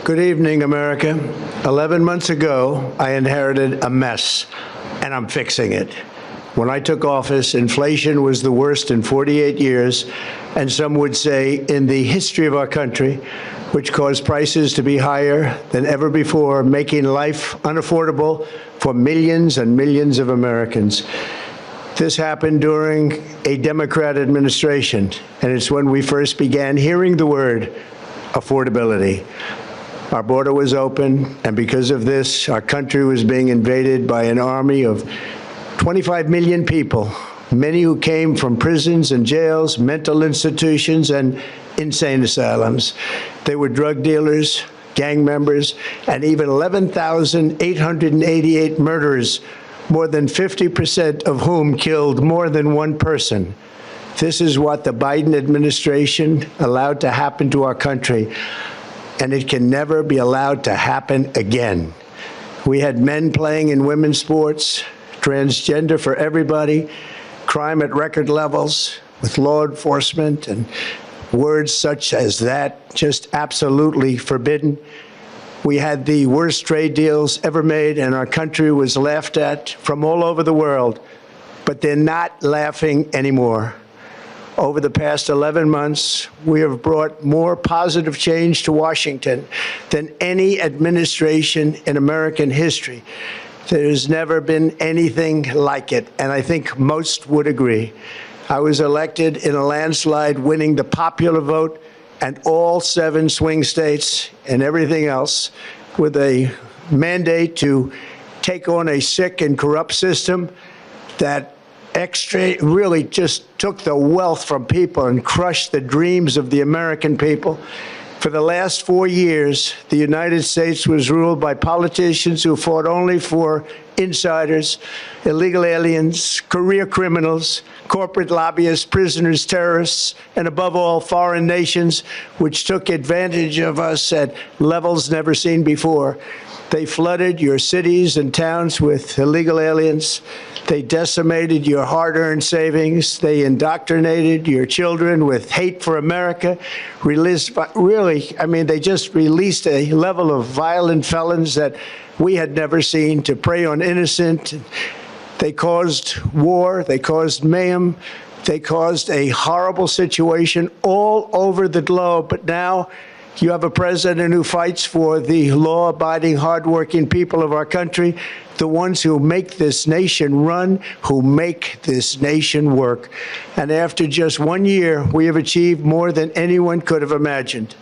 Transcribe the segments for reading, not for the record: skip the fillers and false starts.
Good evening, America. 11 months ago, I inherited a mess, and I'm fixing it. When I took office, inflation was the worst in 48 years, and some would say in the history of our country, which caused prices to be higher than ever before, making life unaffordable for millions and millions of Americans. This happened during a Democrat administration, and it's when we first began hearing the word affordability. Our border was open, and because of this, our country was being invaded by an army of 25 million people, many who came from prisons and jails, mental institutions, and insane asylums. They were drug dealers, gang members, and even 11,888 murderers, more than 50% of whom killed more than one person. This is what the Biden administration allowed to happen to our country, and it can never be allowed to happen again. We had men playing in women's sports, transgender for everybody, crime at record levels with law enforcement, and words such as that just absolutely forbidden. We had the worst trade deals ever made, and our country was laughed at from all over the world, but they're not laughing anymore. Over the past 11 months, we have brought more positive change to Washington than any administration in American history. There has never been anything like it, and I think most would agree. I was elected in a landslide, winning the popular vote and all 7 swing states and everything else, with a mandate to take on a sick and corrupt system that really just took the wealth from people and crushed the dreams of the American people. For the last 4 years, the United States was ruled by politicians who fought only for insiders, illegal aliens, career criminals, corporate lobbyists, prisoners, terrorists, and above all, foreign nations, which took advantage of us at levels never seen before. They flooded your cities and towns with illegal aliens. They decimated your hard-earned savings. They indoctrinated your children with hate for America. They just released a level of violent felons that we had never seen to prey on innocent. They caused war. They caused mayhem. They caused a horrible situation all over the globe. But now you have a president who fights for the law-abiding, hardworking people of our country, the ones who make this nation run, who make this nation work. And after just 1 year, we have achieved more than anyone could have imagined.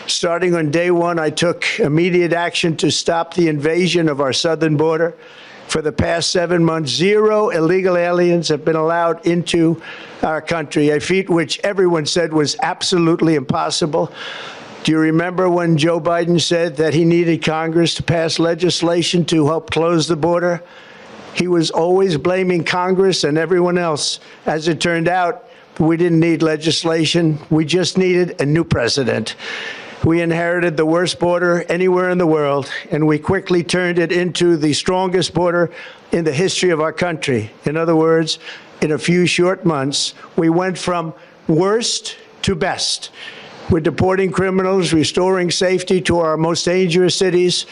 Starting on day one, I took immediate action to stop the invasion of our southern border. For the past 7 months, 0 illegal aliens have been allowed into our country, a feat which everyone said was absolutely impossible. Do you remember when Joe Biden said that he needed Congress to pass legislation to help close the border? He was always blaming Congress and everyone else. As it turned out, we didn't need legislation. We just needed a new president. We inherited the worst border anywhere in the world, and we quickly turned it into the strongest border in the history of our country. In other words, in a few short months, we went from worst to best. We're deporting criminals, restoring safety to our most dangerous cities.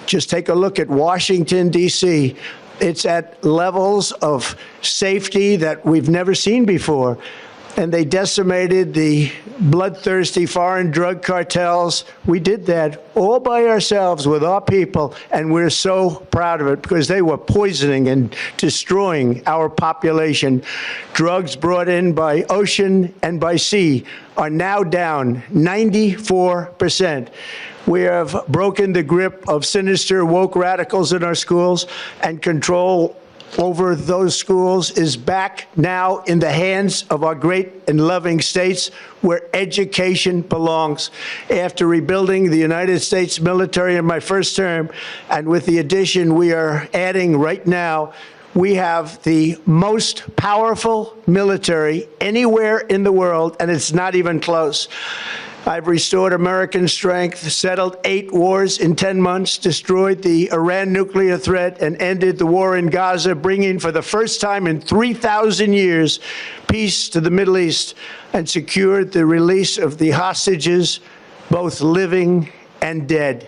Just take a look at Washington, D.C. It's at levels of safety that we've never seen before. And they decimated the bloodthirsty foreign drug cartels. We did that all by ourselves with our people, and we're so proud of it because they were poisoning and destroying our population. Drugs brought in by ocean and by sea are now down 94%. We have broken the grip of sinister woke radicals in our schools, and control over those schools is back now in the hands of our great and loving states where education belongs. After rebuilding the United States military in my first term, and with the addition we are adding right now, we have the most powerful military anywhere in the world, and it's not even close. I've restored American strength, settled 8 wars in 10 months, destroyed the Iran nuclear threat, and ended the war in Gaza, bringing for the first time in 3,000 years peace to the Middle East, and secured the release of the hostages, both living and dead.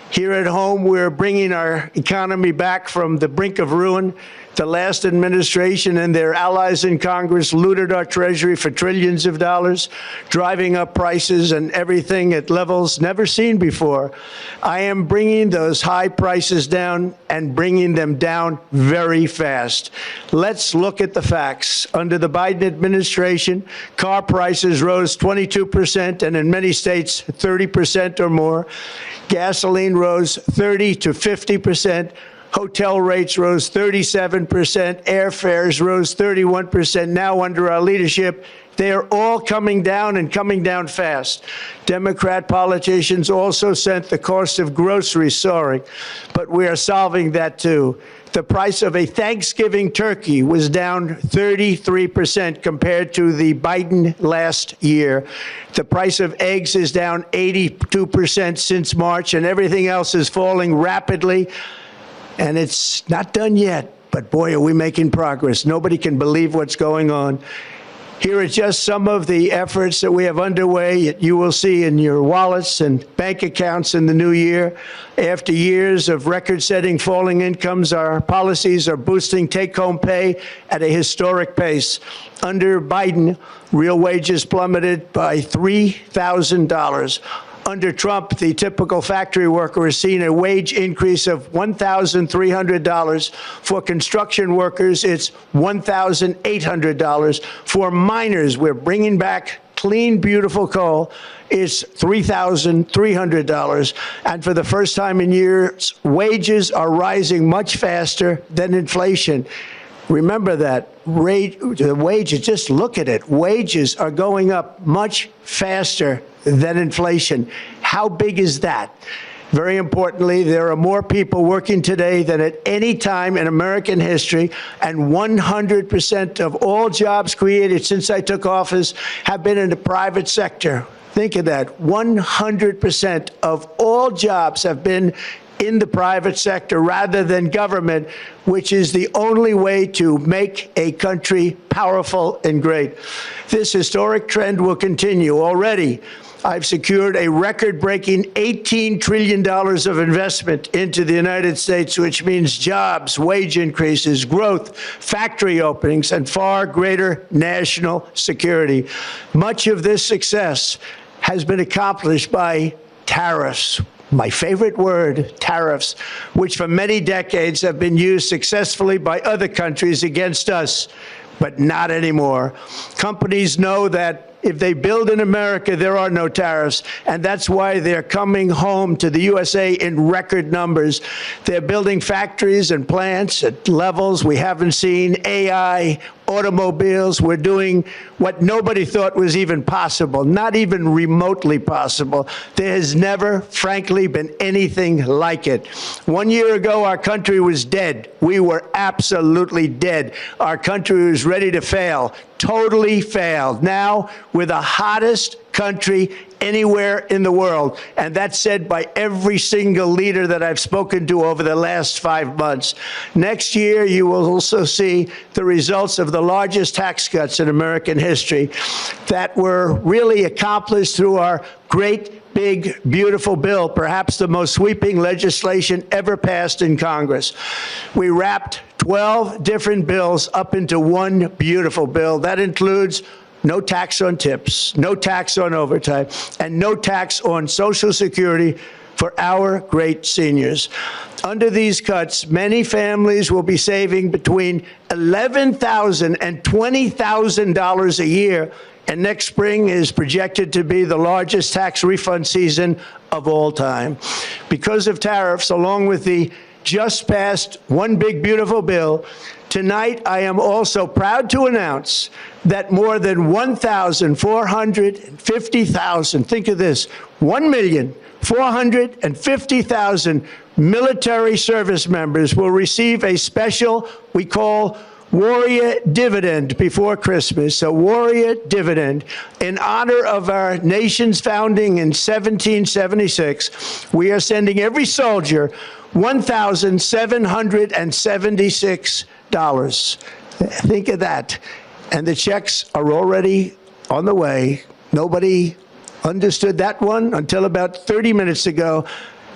Here at home, we're bringing our economy back from the brink of ruin. The last administration and their allies in Congress looted our Treasury for trillions of dollars, driving up prices and everything at levels never seen before. I am bringing those high prices down and bringing them down very fast. Let's look at the facts. Under the Biden administration, car prices rose 22% and in many states 30% or more. Gasoline rose 30 to 50%. Hotel rates rose 37%. Airfares rose 31%. Now, under our leadership, they are all coming down and coming down fast. Democrat politicians also sent the cost of groceries soaring, but we are solving that too. The price of a Thanksgiving turkey was down 33% compared to the Biden last year. The price of eggs is down 82% since March, and everything else is falling rapidly. And it's not done yet, but boy, are we making progress. Nobody can believe what's going on. Here are just some of the efforts that we have underway. You will see in your wallets and bank accounts in the new year. After years of record-setting falling incomes, our policies are boosting take-home pay at a historic pace. Under Biden, real wages plummeted by $3,000. Under Trump, the typical factory worker has seen a wage increase of $1,300. For construction workers, it's $1,800. For miners, we're bringing back clean, beautiful coal. It's $3,300. And for the first time in years, wages are rising much faster than inflation. Remember that. The wages, just look at it. Wages are going up much faster than inflation. How big is that? Very importantly, there are more people working today than at any time in American history, and 100% of all jobs created since I took office have been in the private sector. Think of that. 100% of all jobs have been in the private sector rather than government, which is the only way to make a country powerful and great. This historic trend will continue. Already, I've secured a record-breaking $18 trillion of investment into the United States, which means jobs, wage increases, growth, factory openings, and far greater national security. Much of this success has been accomplished by tariffs. My favorite word, tariffs, which for many decades have been used successfully by other countries against us, but not anymore. Companies know that if they build in America, there are no tariffs, and that's why they're coming home to the USA in record numbers. They're building factories and plants at levels we haven't seen, AI, automobiles. We're doing what nobody thought was even possible, not even remotely possible. There has never, frankly, been anything like it. 1 year ago, our country was dead. We were absolutely dead. Our country was ready to fail, totally failed. Now, we're the hottest country anywhere in the world, and that's said by every single leader that I've spoken to over the last 5 months. Next year, you will also see the results of the largest tax cuts in American history that were really accomplished through our great, big, beautiful bill, perhaps the most sweeping legislation ever passed in Congress. We wrapped 12 different bills up into one beautiful bill. That includes no tax on tips, no tax on overtime, and no tax on Social Security for our great seniors. Under these cuts, many families will be saving between $11,000 and $20,000 a year, and next spring is projected to be the largest tax refund season of all time. Because of tariffs, along with the just passed One Big Beautiful Bill, tonight I am also proud to announce that more than 1,450,000, think of this, 1,450,000 military service members will receive a special, we call Warrior Dividend before Christmas, a Warrior Dividend. In honor of our nation's founding in 1776, we are sending every soldier $1,776. Think of that. And the checks are already on the way. Nobody understood that one until about 30 minutes ago.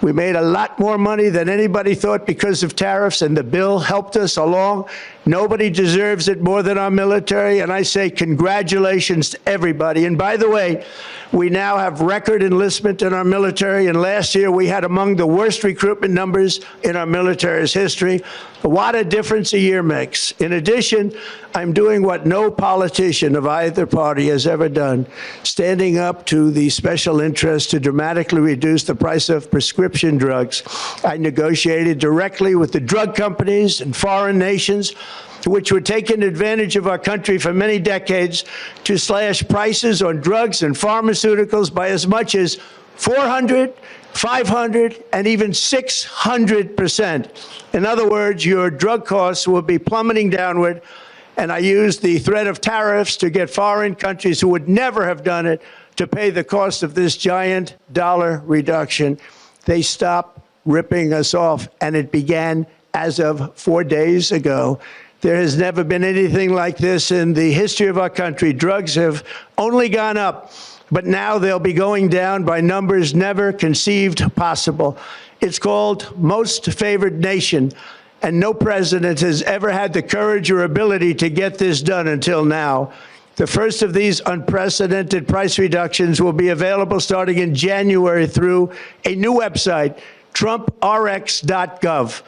We made a lot more money than anybody thought because of tariffs, and the bill helped us along. Nobody deserves it more than our military, and I say congratulations to everybody. And by the way, we now have record enlistment in our military, and last year we had among the worst recruitment numbers in our military's history. What a difference a year makes. In addition, I'm doing what no politician of either party has ever done, standing up to the special interests to dramatically reduce the price of prescription drugs. I negotiated directly with the drug companies and foreign nations which were taking advantage of our country for many decades to slash prices on drugs and pharmaceuticals by as much as 400, 500, and even 600%. In other words, your drug costs will be plummeting downward, and I used the threat of tariffs to get foreign countries who would never have done it to pay the cost of this giant dollar reduction. They stopped ripping us off, and it began as of 4 days ago. There has never been anything like this in the history of our country. Drugs have only gone up, but now they'll be going down by numbers never conceived possible. It's called most favored nation, and no president has ever had the courage or ability to get this done until now. The first of these unprecedented price reductions will be available starting in January through a new website, TrumpRx.gov.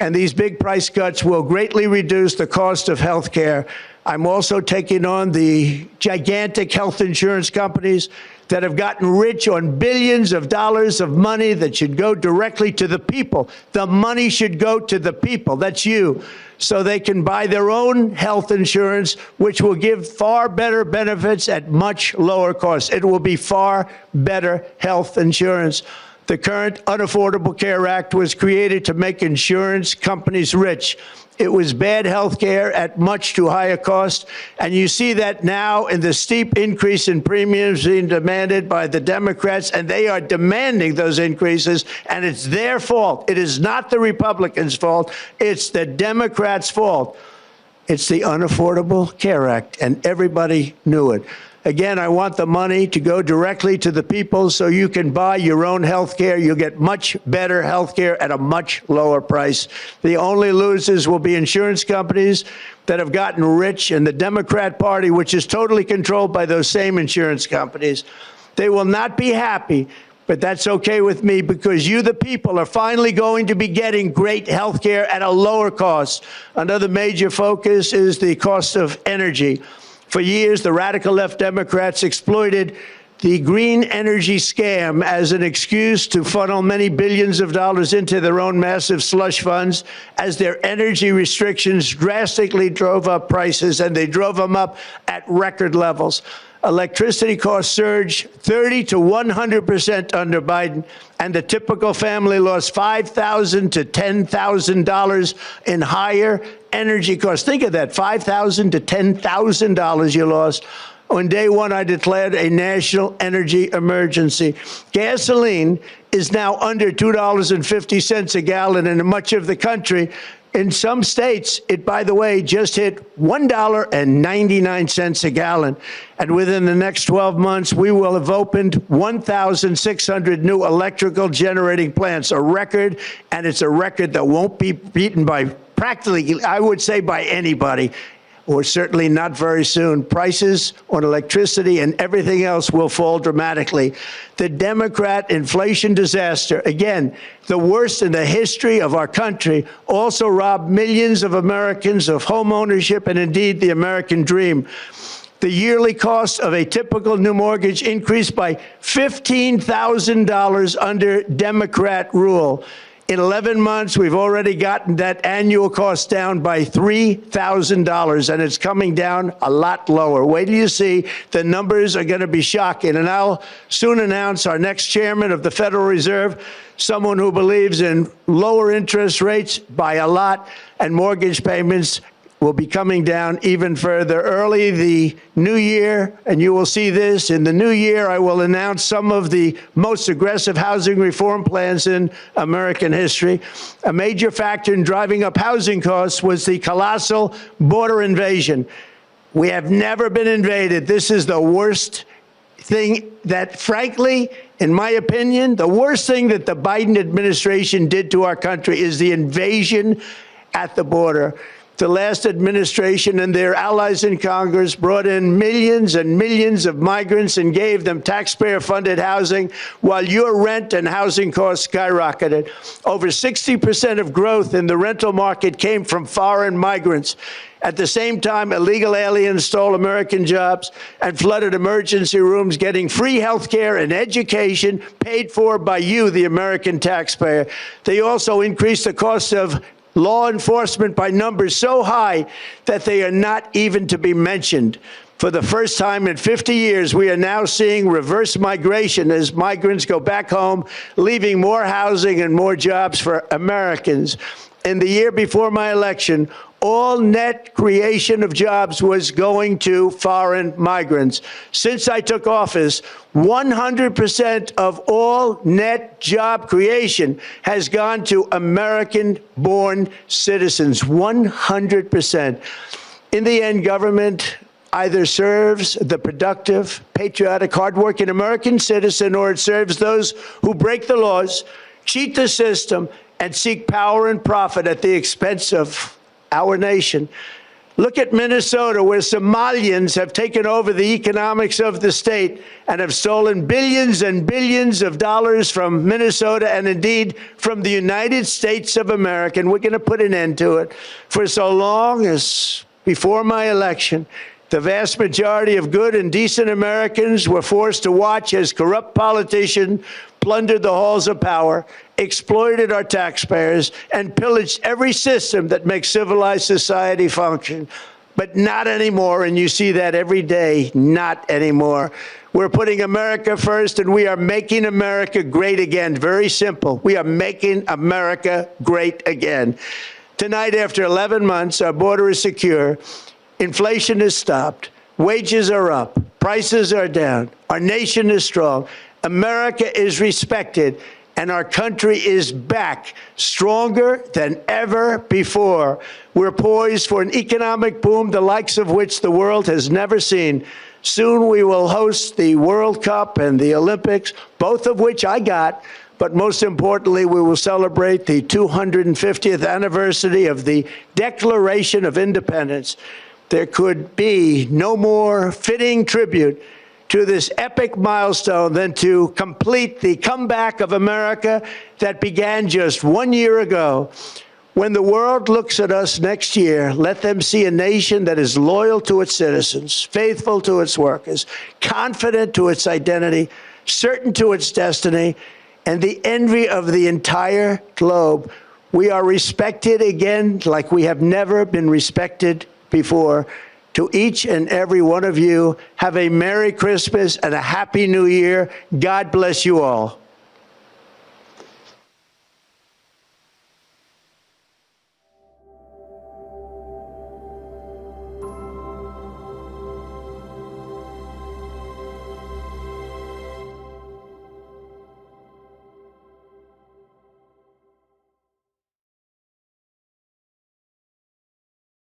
And these big price cuts will greatly reduce the cost of health care. I'm also taking on the gigantic health insurance companies that have gotten rich on billions of dollars of money that should go directly to the people. The money should go to the people, that's you, so they can buy their own health insurance, which will give far better benefits at much lower costs. It will be far better health insurance. The current Unaffordable Care Act was created to make insurance companies rich. It was bad health care at much too high a cost, and you see that now in the steep increase in premiums being demanded by the Democrats, and they are demanding those increases, and it's their fault. It is not the Republicans' fault. It's the Democrats' fault. It's the Unaffordable Care Act, and everybody knew it. Again, I want the money to go directly to the people so you can buy your own health care. You'll get much better health care at a much lower price. The only losers will be insurance companies that have gotten rich, and the Democrat Party, which is totally controlled by those same insurance companies. They will not be happy, but that's okay with me, because you, the people, are finally going to be getting great health care at a lower cost. Another major focus is the cost of energy. For years, the radical left Democrats exploited the green energy scam as an excuse to funnel many billions of dollars into their own massive slush funds, as their energy restrictions drastically drove up prices, and they drove them up at record levels. Electricity costs surged 30 to 100% under Biden, and the typical family lost $5,000 to $10,000 in higher energy costs. Think of that, $5,000 to $10,000 you lost. On day one, I declared a national energy emergency. Gasoline is now under $2.50 a gallon in much of the country. In some states, it, by the way, just hit $1.99 a gallon. And within the next 12 months, we will have opened 1,600 new electrical generating plants, a record, and it's a record that won't be beaten by practically, I would say, by anybody, or certainly not very soon. Prices on electricity and everything else will fall dramatically. The Democrat inflation disaster, again, the worst in the history of our country, also robbed millions of Americans of home ownership and indeed the American dream. The yearly cost of a typical new mortgage increased by $15,000 under Democrat rule. In 11 months, we've already gotten that annual cost down by $3,000, and it's coming down a lot lower. Wait till you see. The numbers are going to be shocking. And I'll soon announce our next chairman of the Federal Reserve, someone who believes in lower interest rates by a lot, and mortgage payments will be coming down even further. Early the new year, and you will see this, in the new year, I will announce some of the most aggressive housing reform plans in American history. A major factor in driving up housing costs was the colossal border invasion. We have never been invaded. This is the worst thing that, frankly, in my opinion, the worst thing that the Biden administration did to our country is the invasion at the border. The last administration and their allies in Congress brought in millions and millions of migrants and gave them taxpayer-funded housing while your rent and housing costs skyrocketed. Over 60% of growth in the rental market came from foreign migrants. At the same time, illegal aliens stole American jobs and flooded emergency rooms, getting free health care and education paid for by you, the American taxpayer. They also increased the cost of law enforcement by numbers so high that they are not even to be mentioned. For the first time in 50 years, we are now seeing reverse migration as migrants go back home, leaving more housing and more jobs for Americans. In the year before my election, all net creation of jobs was going to foreign migrants. Since I took office, 100% of all net job creation has gone to American-born citizens, 100%. In the end, government either serves the productive, patriotic, hardworking American citizen, or it serves those who break the laws, cheat the system, and seek power and profit at the expense of our nation. Look at Minnesota, where Somalians have taken over the economics of the state and have stolen billions and billions of dollars from Minnesota and indeed from the United States of America. And we're going to put an end to it. For so long as before my election, the vast majority of good and decent Americans were forced to watch as corrupt politicians plundered the halls of power, exploited our taxpayers, and pillaged every system that makes civilized society function. But not anymore, and you see that every day, not anymore. We're putting America first, and we are making America great again. Very simple. We are making America great again. Tonight, after 11 months, our border is secure. Inflation is stopped. Wages are up. Prices are down. Our nation is strong. America is respected, and our country is back, stronger than ever before. We're poised for an economic boom, the likes of which the world has never seen. Soon we will host the World Cup and the Olympics, both of which I got. But most importantly, we will celebrate the 250th anniversary of the Declaration of Independence. There could be no more fitting tribute to this epic milestone than to complete the comeback of America that began just 1 year ago. When the world looks at us next year, let them see a nation that is loyal to its citizens, faithful to its workers, confident to its identity, certain to its destiny, and the envy of the entire globe. We are respected again like we have never been respected before. To each and every one of you, have a Merry Christmas and a Happy New Year. God bless you all.